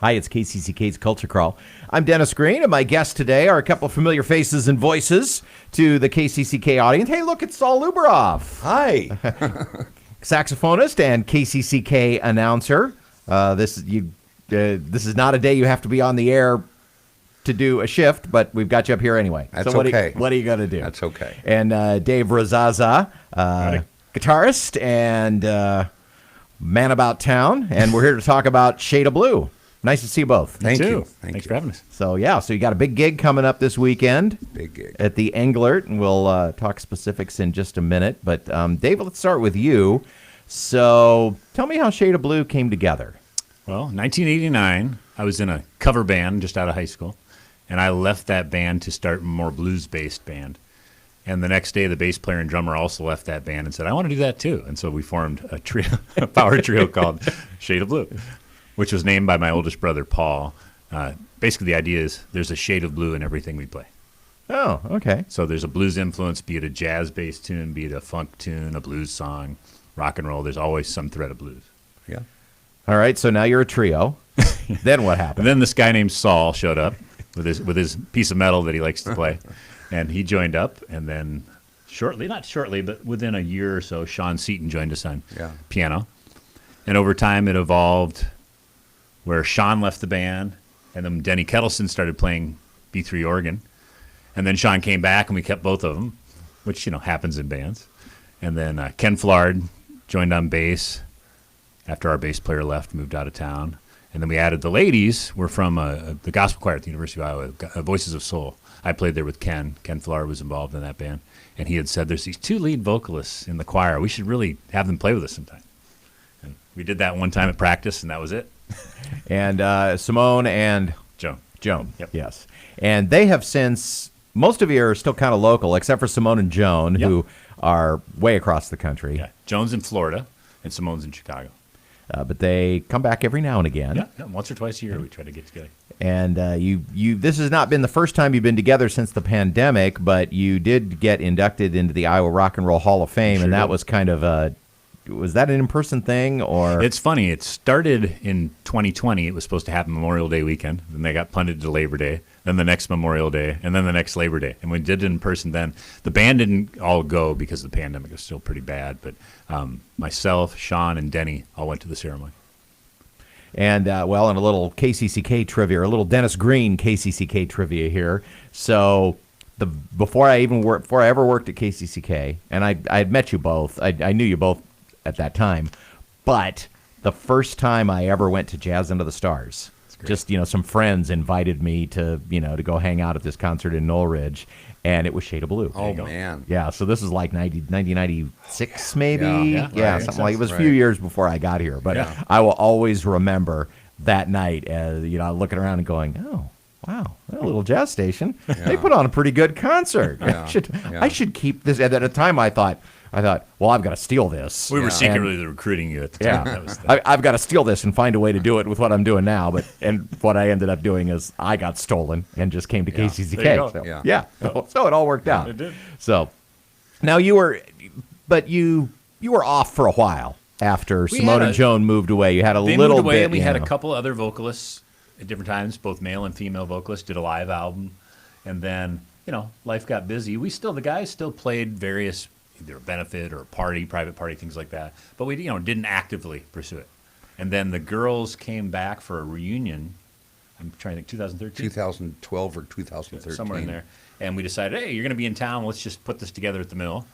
Hi, it's KCCK's Culture Crawl. I'm Dennis Green, and my guests today are a couple of familiar faces and voices to the KCCK audience. Hey, look, it's Saul Lubarov. Hi. Saxophonist and KCCK announcer. This is not a day you have to be on the air to do a shift, but we've got you up here anyway. That's so okay. What are you going to do? That's okay. And Dave Rosazza, guitarist and man about town, and we're here to talk about Shade of Blue. Nice to see you both. Thank you. Thanks for having us. So you got a big gig coming up this weekend. Big gig. At the Englert, and we'll talk specifics in just a minute. But Dave, let's start with you. So tell me how Shade of Blue came together. Well, 1989, I was in a cover band just out of high school, and I left that band to start a more blues-based band. And the next day, the bass player and drummer also left that band and said, I want to do that too. And so we formed a trio, a power trio called Shade of Blue, which was named by my oldest brother, Paul. Basically, the idea is there's a shade of blue in everything we play. Oh, okay. So there's a blues influence, be it a jazz-based tune, be it a funk tune, a blues song, rock and roll. There's always some thread of blues. Yeah. All right, so now you're a trio. Then what happened? And then this guy named Saul showed up with his piece of metal that he likes to play, and he joined up. And then not shortly, but within a year or so, Sean Seaton joined us on piano. And over time, it evolved where Sean left the band, and then Denny Kettleson started playing B3 organ, and then Sean came back, and we kept both of them, which happens in bands. And then Ken Flard joined on bass after our bass player left, moved out of town. And then we added the ladies. We're from the gospel choir at the University of Iowa, Voices of Soul. I played there with Ken. Ken Flard was involved in that band. And he had said, there's these two lead vocalists in the choir. We should really have them play with us sometime. And we did that one time at practice, and that was it. And Simone and Joan. Yep. Yes. And they have since, most of you are still kind of local, except for Simone and Joan, who are way across the country. Yeah. Joan's in Florida, and Simone's in Chicago. But they come back every now and again. Yeah, once or twice a year we try to get together. And this has not been the first time you've been together since the pandemic, but you did get inducted into the Iowa Rock and Roll Hall of Fame, and that was kind of was that an in-person thing, or? It's funny. It started in 2020. It was supposed to happen Memorial Day weekend. Then they got punted to Labor Day. Then the next Memorial Day, and then the next Labor Day. And we did it in person then. The band didn't all go because the pandemic was still pretty bad. But myself, Sean, and Denny all went to the ceremony. And, in a little KCCK trivia, or a little Dennis Green KCCK trivia here. So before I ever worked at KCCK, and I had met you both. I knew you both at that time, but the first time I ever went to Jazz Under the Stars, just some friends invited me to to go hang out at this concert in Knoll Ridge, and it was Shade of Blue. Oh man, yeah. So this is like 1996 maybe, right. Something like it was a few years before I got here, but I will always remember that night as looking around and going, oh. Wow, a little jazz station. They put on a pretty good concert. I should keep this. And at the time, I thought, well, I've got to steal this. We were secretly recruiting you at the time. Yeah, I've got to steal this and find a way to do it with what I'm doing now. And what I ended up doing is I got stolen and just came to KCCK. So it all worked out. It did. So now you were off for a while after Simone and Joan moved away. You had a little moved away, bit. And we had a couple other vocalists at different times, both male and female vocalists, did a live album, and then life got busy. The guys still played various either benefit or private party, things like that, but we didn't actively pursue it. And then the girls came back for a reunion. I'm trying to think, 2013, 2012 or 2013, somewhere in there. And we decided, hey, you're going to be in town. Let's just put this together at the Mill.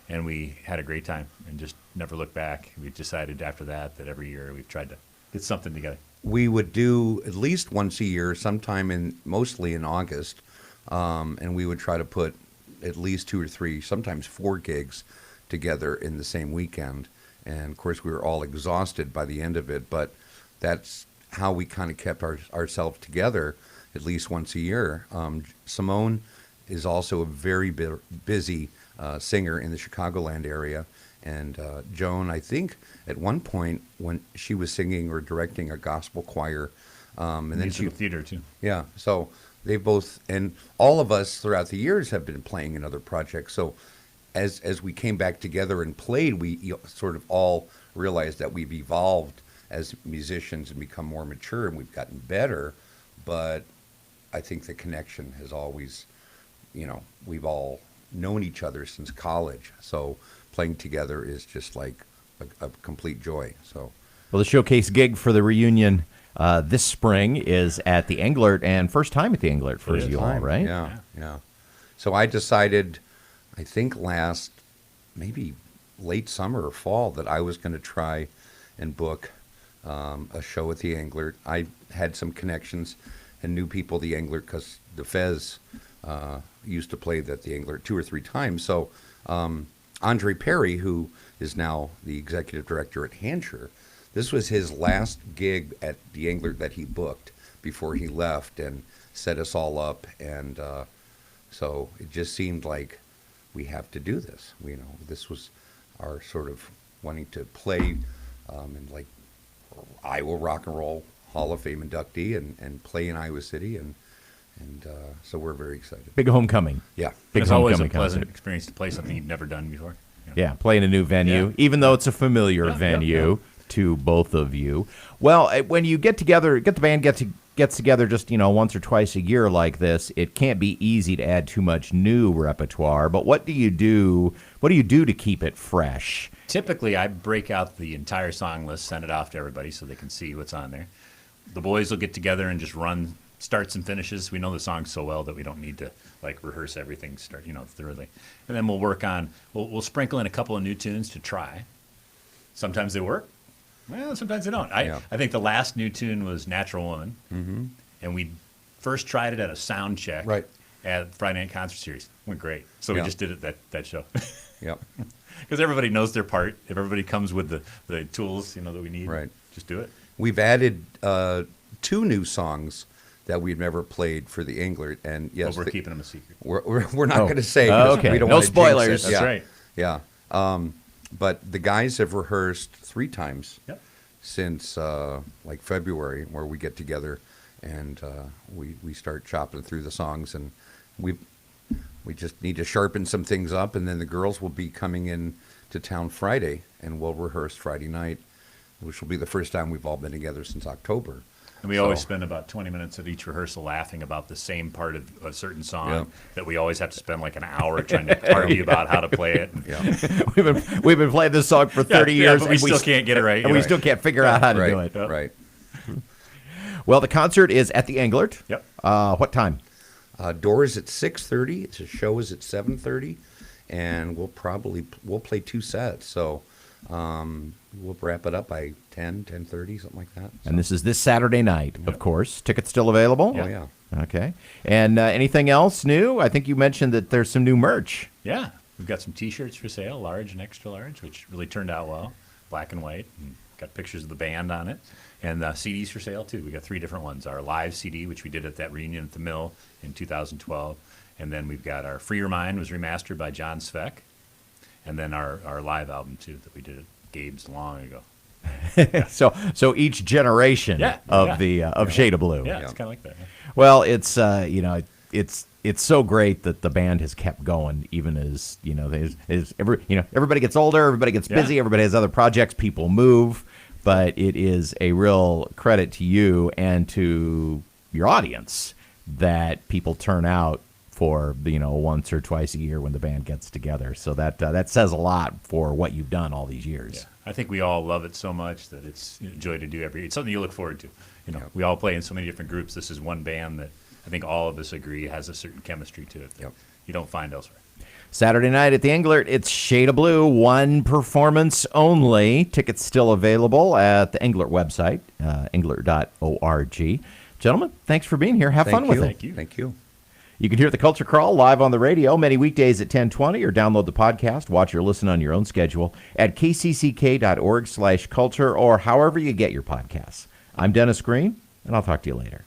And we had a great time and just never looked back. We decided after that every year we've tried to get something together. We would do at least once a year, mostly in August, and we would try to put at least 2 or 3, sometimes 4 gigs together in the same weekend. And of course, we were all exhausted by the end of it, but that's how we kind of kept ourselves together at least once a year. Simone is also a very busy singer in the Chicagoland area. And Joan, I think, at one point when she was singing or directing a gospel choir, and then Englert Theatre too. Yeah, so they both, and all of us throughout the years have been playing in other projects. So as we came back together and played, we sort of all realized that we've evolved as musicians and become more mature, and we've gotten better. But I think the connection has always, we've all known each other since college. So playing together is just like a complete joy. So, well, the showcase gig for the reunion this spring is at the Englert, and first time at the Englert for you all, right? Yeah. So I decided, I think maybe late summer or fall, that I was going to try and book a show at the Englert. I had some connections and knew people at the Englert because the Fez used to play at the Englert 2 or 3 times. So Andre Perry, who is now the executive director at Hampshire, this was his last gig at the Englert that he booked before he left and set us all up. And so it just seemed like we have to do this. This was our sort of wanting to play in like Iowa Rock and Roll Hall of Fame inductee and play in Iowa City. And so we're very excited. Big homecoming. Yeah. Big it's always a homecoming pleasant concert. experience to play something you've never done before. Yeah, play in a new venue, even though it's a familiar venue to both of you. Well, when you get the band gets together just, once or twice a year like this, it can't be easy to add too much new repertoire. But what do you do? What do you do to keep it fresh? Typically, I break out the entire song list, send it off to everybody so they can see what's on there. The boys will get together and just run starts and finishes. We know the song so well that we don't need to rehearse everything thoroughly. And then we'll work on we'll sprinkle in a couple of new tunes to try. Sometimes they work. Well, sometimes they don't. I think the last new tune was Natural Woman. Mm-hmm. And we first tried it at a sound check at Friday Night Concert Series. Went great. So we just did it that show. Yep. Because everybody knows their part. If everybody comes with the tools that we need, just do it. We've added 2 new songs that we've never played for the Englert, and yes, we're keeping them a secret. We're not going to say. Okay, we don't no want to spoilers. Jinx it. That's right. Yeah. But the guys have rehearsed 3 times since like February, where we get together and we start chopping through the songs, and we just need to sharpen some things up, and then the girls will be coming in to town Friday, and we'll rehearse Friday night, which will be the first time we've all been together since October. And we always spend about 20 minutes at each rehearsal laughing about the same part of a certain song that we always have to spend like an hour trying to argue about how to play it. We've been playing this song for 30 years, but we still can't get it right. And we still can't figure out how to do it. Right. Well, the concert is at the Englert. Yep. What time? Doors at 6:30. The show is at 7:30, and we'll play 2 sets. So we'll wrap it up by 10:30, something like that. And this is this Saturday night, of course. Tickets still available? Oh, yeah. Okay. And anything else new? I think you mentioned that there's some new merch. Yeah. We've got some T-shirts for sale, large and extra large, which really turned out well. Black and white. And got pictures of the band on it. And CDs for sale, too. We got 3 different ones. Our live CD, which we did at that reunion at the Mill in 2012. And then we've got our Free Your Mind was remastered by John Sveck. And then our live album, too, that we did at Gabe's long ago. So each generation of Shade of Blue. Yeah, it's kind of like that. Well, it's it's so great that the band has kept going, even as everybody gets older, everybody gets busy, everybody has other projects, people move. But it is a real credit to you and to your audience that people turn out for once or twice a year when the band gets together. So that says a lot for what you've done all these years. Yeah. I think we all love it so much that it's a joy to do it's something you look forward to. We all play in so many different groups. This is one band that I think all of us agree has a certain chemistry to it that you don't find elsewhere. Saturday night at the Englert, it's Shade of Blue, 1 performance only. Tickets still available at the Englert website, englert.org. Gentlemen, thanks for being here. Have fun with it. Thank you. You can hear the Culture Crawl live on the radio many weekdays at 10:20, or download the podcast, watch or listen on your own schedule at kcck.org/culture, or however you get your podcasts. I'm Dennis Green, and I'll talk to you later.